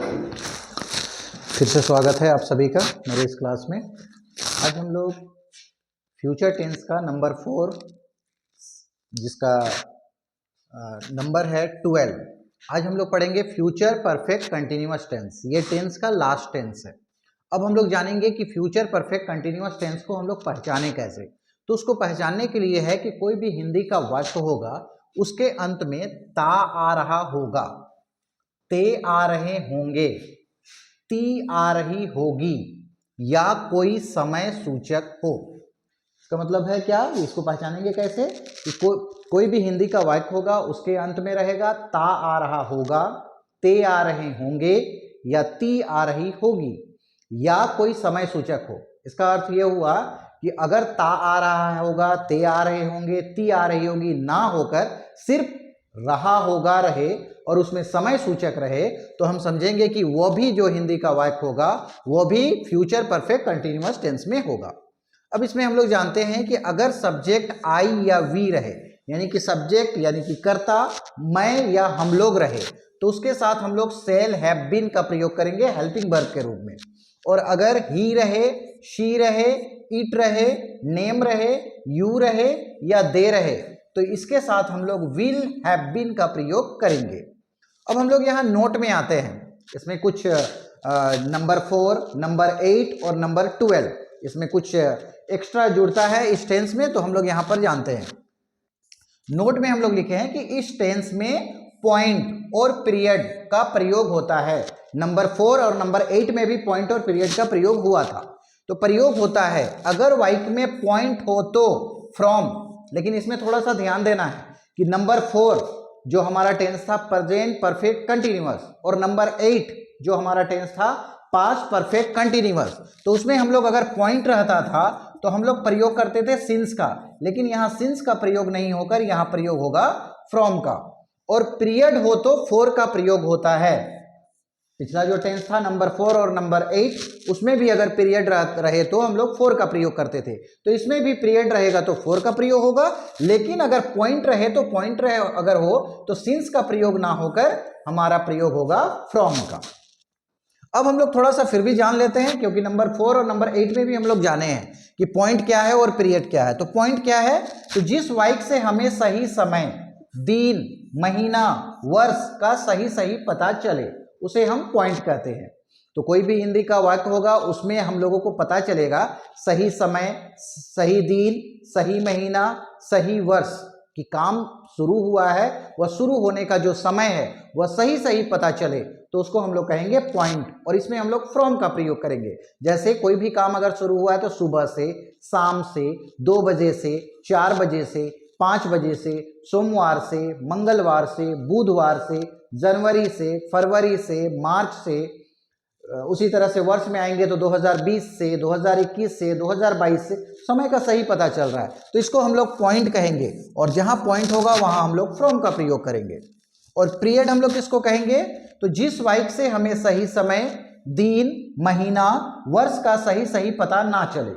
फिर से स्वागत है आप सभी का मेरे इस क्लास में। आज हम लोग फ्यूचर टेंस का नंबर 4 जिसका नंबर है 12, आज हम लोग पढ़ेंगे फ्यूचर परफेक्ट कंटिन्यूअस टेंस। ये टेंस का लास्ट टेंस है। अब हम लोग जानेंगे कि फ्यूचर परफेक्ट कंटिन्यूअस टेंस को हम लोग पहचाने कैसे। तो उसको पहचानने के लिए है कि कोई भी हिंदी का वाक्य होगा उसके अंत में ता आ रहा होगा, ते आ रहे होंगे, ती आ रही होगी या कोई समय सूचक हो। इसका मतलब है क्या, इसको पहचानेंगे कैसे कि कोई भी हिंदी का वाक्य होगा उसके अंत में रहेगा ता आ रहा होगा, ते आ रहे होंगे या ती आ रही होगी या कोई समय सूचक हो। इसका अर्थ यह हुआ कि अगर ता आ रहा होगा, ते आ रहे होंगे, ती आ रही होगी ना होकर सिर्फ रहा होगा रहे और उसमें समय सूचक रहे तो हम समझेंगे कि वह भी जो हिंदी का वाक्य होगा वह भी फ्यूचर परफेक्ट कंटिन्यूअस टेंस में होगा। अब इसमें हम लोग जानते हैं कि अगर सब्जेक्ट आई या वी रहे, यानी कि सब्जेक्ट यानी कि कर्ता मैं या हम लोग रहे, तो उसके साथ हम लोग सेल हैव बीन का प्रयोग करेंगे हेल्पिंग वर्ब के रूप में। और अगर ही रहे, शी रहे, इट रहे, नेम रहे, यू रहे या दे रहे तो इसके साथ हम लोग विल हैव बीन का प्रयोग करेंगे। अब हम लोग यहाँ नोट में आते हैं। इसमें कुछ नंबर 4, नंबर 8 और नंबर 12 इसमें कुछ एक्स्ट्रा जुड़ता है इस टेंस में, तो हम लोग यहाँ पर जानते हैं। नोट में हम लोग लिखे हैं कि इस टेंस में पॉइंट और पीरियड का प्रयोग होता है। नंबर 4 और नंबर 8 में भी पॉइंट और पीरियड का प्रयोग हुआ था। तो प्रयोग होता है अगर वाक्य में पॉइंट हो तो फ्रॉम, लेकिन इसमें थोड़ा सा ध्यान देना है कि नंबर 4 जो हमारा टेंस था प्रेजेंट परफेक्ट कंटिन्यूअस और नंबर 8 जो हमारा टेंस था पास्ट परफेक्ट कंटिन्यूअस, तो उसमें हम लोग अगर पॉइंट रहता था तो हम लोग प्रयोग करते थे सिंस का, लेकिन यहाँ सिंस का प्रयोग नहीं होकर यहाँ प्रयोग होगा फ्रॉम का। और पीरियड हो तो फोर का प्रयोग होता है। पिछला जो टेंस था नंबर 4 और नंबर 8 उसमें भी अगर पीरियड रहे तो हम लोग 4 का प्रयोग करते थे, तो इसमें भी पीरियड रहेगा तो 4 का प्रयोग होगा, लेकिन अगर पॉइंट रहे तो पॉइंट रहे अगर हो तो सिंस का प्रयोग ना होकर हमारा प्रयोग होगा फ्रॉम का। अब हम लोग थोड़ा सा फिर भी जान लेते हैं, क्योंकि नंबर 4 और नंबर 8 में भी हम लोग जाने हैं कि पॉइंट क्या है और पीरियड क्या है। तो पॉइंट क्या है, तो जिस वाक्य से हमें सही समय, दिन, महीना, वर्ष का सही पता चले उसे हम पॉइंट कहते हैं। तो कोई भी हिंदी का वाक्य होगा उसमें हम लोगों को पता चलेगा सही समय, सही दिन, सही महीना, सही वर्ष कि काम शुरू हुआ है, वह शुरू होने का जो समय है वह सही पता चले तो उसको हम लोग कहेंगे पॉइंट। और इसमें हम लोग फ्रॉम का प्रयोग करेंगे। जैसे कोई भी काम अगर शुरू हुआ है तो सुबह से, शाम से, 2 बजे से, 4 बजे से, 5 बजे से, सोमवार से, मंगलवार से, बुधवार से, जनवरी से, फरवरी से, मार्च से, उसी तरह से वर्ष में आएंगे तो 2020 से, 2021 से, 2022 से समय का सही पता चल रहा है तो इसको हम लोग पॉइंट कहेंगे। और जहां पॉइंट होगा वहां हम लोग फ्रॉम का प्रयोग करेंगे। और पीरियड हम लोग किसको कहेंगे, तो जिस वाक्य से हमें सही समय, दिन, महीना, वर्ष का सही पता ना चले।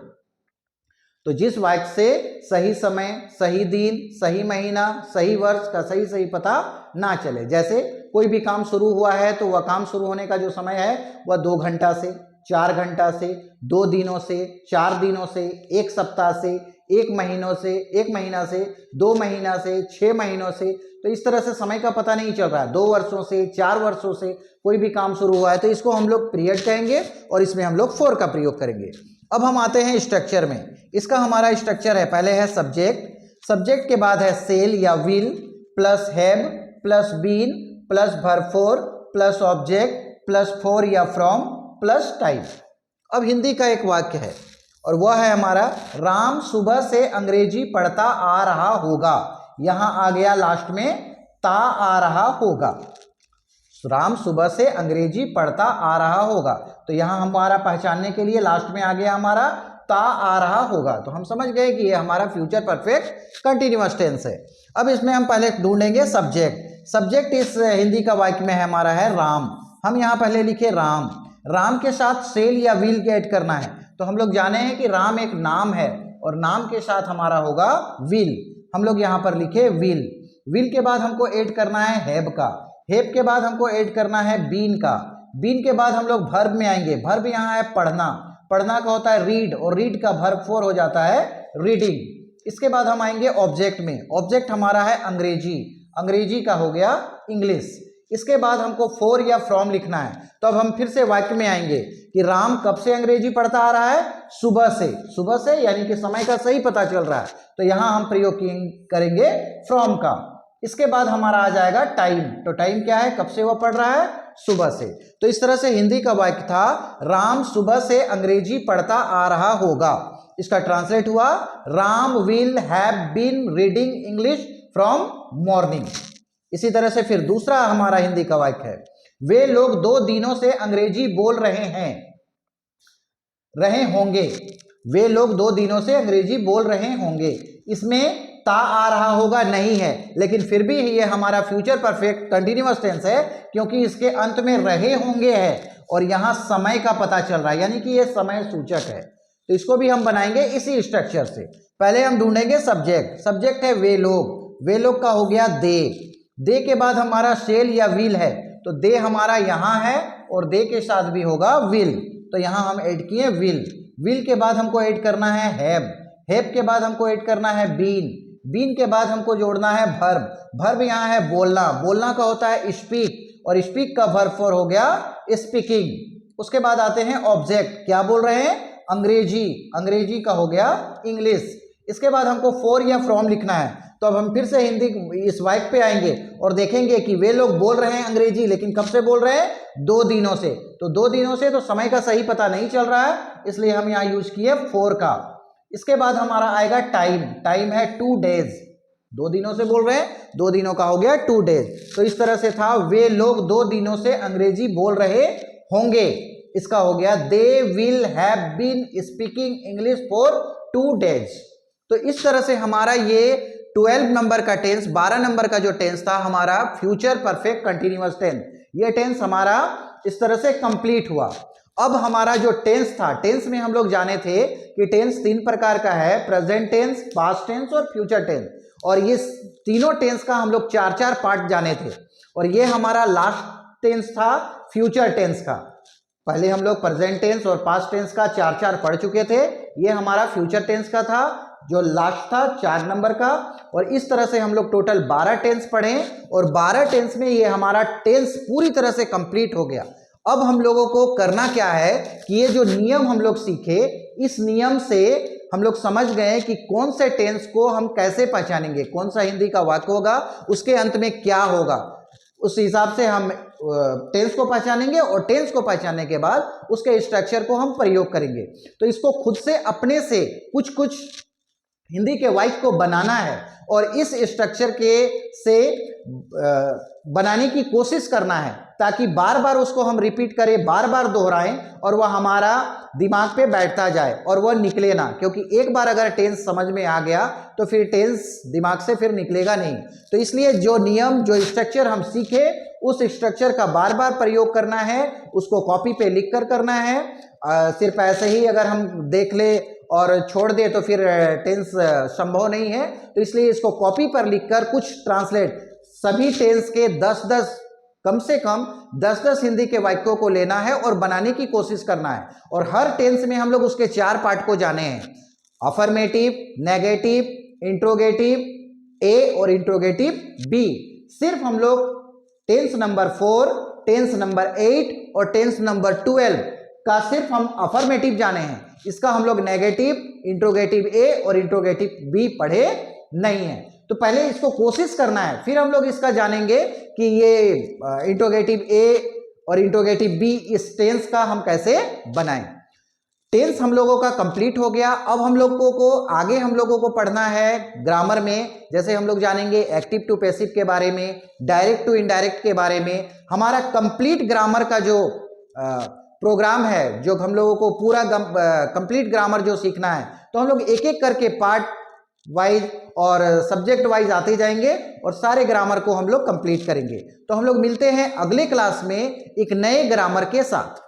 तो जिस वाक्य से सही समय, सही दिन, सही महीना, सही वर्ष का सही पता ना चले। जैसे कोई भी काम शुरू हुआ है तो वह काम शुरू होने का जो समय है वह 2 घंटा से, 4 घंटा से, 2 दिनों से, 4 दिनों से, 1 सप्ताह से, 1 महीनों से, 1 महीना से, 2 महीना से, 6 महीनों से, तो इस तरह से समय का पता नहीं चल रहा है। 2 वर्षों से, 4 वर्षों से कोई भी काम शुरू हुआ है तो इसको हम लोग पीरियड कहेंगे और इसमें हम लोग 4 का प्रयोग करेंगे। अब हम आते हैं स्ट्रक्चर में। इसका हमारा स्ट्रक्चर है, पहले है सब्जेक्ट, सब्जेक्ट के बाद है सेल या will plus have plus been plus verb 4 plus object plus for या फ्रॉम प्लस टाइम। अब हिंदी का एक वाक्य है और वह है हमारा राम सुबह से अंग्रेजी पढ़ता आ रहा होगा। यहां आ गया लास्ट में ता आ रहा होगा। राम सुबह से अंग्रेजी पढ़ता आ रहा होगा, तो यहां हमारा पहचानने के लिए लास्ट में आ गया हमारा ता आ रहा होगा। तो हम समझ गए कि ये हमारा फ्यूचर परफेक्ट कंटिन्यूअस टेंस है। अब इसमें हम पहले ढूंढेंगे सब्जेक्ट। सब्जेक्ट इस हिंदी का वाक्य में है हमारा है राम। हम यहाँ पहले लिखे राम, राम के साथ सेल या विल के ऐड करना है। तो हम लोग जाने हैं कि राम एक नाम है और नाम के साथ हमारा होगा विल। हम लोग यहाँ पर लिखे विल। विल के बाद हमको ऐड करना है हैव का, हैव के बाद हमको ऐड करना है बीन का, बीन के बाद हम लोग वर्ब में आएंगे। वर्ब यहाँ है पढ़ना, पढ़ना का होता है रीड, और रीड का वर्ब फॉर हो जाता है रीडिंग। इसके बाद हम आएंगे ऑब्जेक्ट में। ऑब्जेक्ट हमारा है अंग्रेजी, अंग्रेजी का हो गया इंग्लिश। इसके बाद हमको फॉर या फ्रॉम लिखना है, तो अब हम फिर से वाक्य में आएंगे कि राम कब से अंग्रेजी पढ़ता आ रहा है, सुबह से। सुबह से यानी कि समय का सही पता चल रहा है, तो यहाँ हम प्रयोग करेंगे फ्रॉम का। इसके बाद हमारा आ जाएगा टाइम, तो टाइम क्या है, कब से वो पढ़ रहा है, सुबह से। तो इस तरह से हिंदी का वाक्य था राम सुबह से अंग्रेजी पढ़ता आ रहा होगा। इसका ट्रांसलेट हुआ Ram will have been reading English from morning. इसी तरह से फिर दूसरा हमारा हिंदी का वाक्य है वे लोग 2 दिनों से अंग्रेजी बोल रहे होंगे। वे लोग 2 दिनों से अंग्रेजी बोल रहे होंगे। इसमें ता आ रहा होगा नहीं है, लेकिन फिर भी ये हमारा फ्यूचर परफेक्ट कंटिन्यूअस टेंस है, क्योंकि इसके अंत में रहे होंगे है और यहाँ समय का पता चल रहा है, यानी कि ये समय सूचक है। तो इसको भी हम बनाएंगे इसी स्ट्रक्चर से। पहले हम ढूंढेंगे सब्जेक्ट। सब्जेक्ट है वे लोग, वे लोग का हो गया दे के बाद हमारा शेल या विल है, तो दे हमारा यहाँ है और दे के साथ भी होगा विल, तो यहाँ हम ऐड किए विल के बाद हमको ऐड करना है हैव के बाद हमको ऐड करना है बीन के बाद हमको जोड़ना है वर्ब यहाँ है बोलना का होता है स्पीक, और स्पीक का वर्ब फॉर हो गया स्पीकिंग। उसके बाद आते हैं ऑब्जेक्ट, क्या बोल रहे हैं, अंग्रेजी का हो गया इंग्लिश। इसके बाद हमको फॉर या फ्रॉम लिखना है, तो अब हम फिर से हिंदी इस वाक्य पे आएंगे और देखेंगे कि वे लोग बोल रहे हैं अंग्रेजी, लेकिन कब से बोल रहे हैं, 2 दिनों से। तो 2 दिनों से तो समय का सही पता नहीं चल रहा है, इसलिए हम यहाँ यूज किए फॉर का। इसके बाद हमारा आएगा टाइम है 2 डेज, 2 दिनों से बोल रहे हैं, 2 दिनों का हो गया 2 डेज। तो इस तरह से था वे लोग 2 दिनों से अंग्रेजी बोल रहे होंगे, इसका हो गया they will have been speaking English for 2 days. तो इस तरह से हमारा ये 12 नंबर का टेंस, 12 नंबर का जो टेंस था हमारा फ्यूचर परफेक्ट कंटिन्यूअस टेंस, ये टेंस हमारा इस तरह से कंप्लीट हुआ। अब हमारा जो टेंस था, टेंस में हम लोग जाने थे कि टेंस 3 प्रकार का है, प्रेजेंट टेंस, पास्ट टेंस और फ्यूचर टेंस, और ये तीनों टेंस का हम लोग 4-4 पार्ट जाने थे, और ये हमारा लास्ट टेंस था फ्यूचर टेंस का। पहले हम लोग प्रेजेंट टेंस और पास्ट टेंस का 4-4 पढ़ चुके थे, ये हमारा फ्यूचर टेंस का था जो लास्ट था 4 नंबर का, और इस तरह से हम लोग टोटल 12 टेंस पढ़े, और 12 टेंस में ये हमारा टेंस पूरी तरह से कंप्लीट हो गया। अब हम लोगों को करना क्या है कि ये जो नियम हम लोग सीखे, इस नियम से हम लोग समझ गए कि कौन से टेंस को हम कैसे पहचानेंगे, कौन सा हिंदी का वाक्य होगा, उसके अंत में क्या होगा, उस हिसाब से हम टेंस को पहचानेंगे, और टेंस को पहचानने के बाद उसके स्ट्रक्चर को हम प्रयोग करेंगे। तो इसको खुद से अपने से कुछ हिंदी के वाक्य को बनाना है, और इस स्ट्रक्चर के से बनाने की कोशिश करना है, ताकि बार बार उसको हम रिपीट करें, बार बार दोहराएं, और वह हमारा दिमाग पे बैठता जाए और वह निकले ना, क्योंकि एक बार अगर टेंस समझ में आ गया तो फिर टेंस दिमाग से फिर निकलेगा नहीं। तो इसलिए जो नियम, जो स्ट्रक्चर हम सीखे, उस स्ट्रक्चर का बार बार प्रयोग करना है, उसको कॉपी पे लिख कर करना है। सिर्फ ऐसे ही अगर हम देख ले और छोड़ दे तो फिर टेंस संभव नहीं है, तो इसलिए इसको कॉपी पर लिखकर कुछ ट्रांसलेट, सभी टेंस के 10-10 कम से कम 10-10 हिंदी के वाक्यों को लेना है और बनाने की कोशिश करना है। और हर टेंस में हम लोग उसके 4 पार्ट को जाने हैं, अफर्मेटिव, नेगेटिव, इंट्रोगेटिव ए और इंट्रोगेटिव बी। सिर्फ हम लोग टेंस नंबर 4, टेंस नंबर 8 और टेंस नंबर 12 का सिर्फ हम अफर्मेटिव जाने हैं, इसका हम लोग नेगेटिव, इंट्रोगेटिव ए और इंट्रोगेटिव बी पढ़े नहीं है। तो पहले इसको कोशिश करना है, फिर हम लोग इसका जानेंगे कि ये इंट्रोगेटिव ए और इंट्रोगेटिव बी, इस टेंस का हम कैसे बनाएं। टेंस हम लोगों का कंप्लीट हो गया। अब हम लोगों को आगे हम लोगों को पढ़ना है ग्रामर में, जैसे हम लोग जानेंगे एक्टिव टू पैसिव के बारे में, डायरेक्ट टू इनडायरेक्ट के बारे में। हमारा कंप्लीट ग्रामर का जो प्रोग्राम है, जो हम लोगों को पूरा कंप्लीट ग्रामर जो सीखना है, तो हम लोग एक एक करके पार्ट वाइज और सब्जेक्ट वाइज आते जाएंगे और सारे ग्रामर को हम लोग कंप्लीट करेंगे। तो हम लोग मिलते हैं अगले क्लास में एक नए ग्रामर के साथ।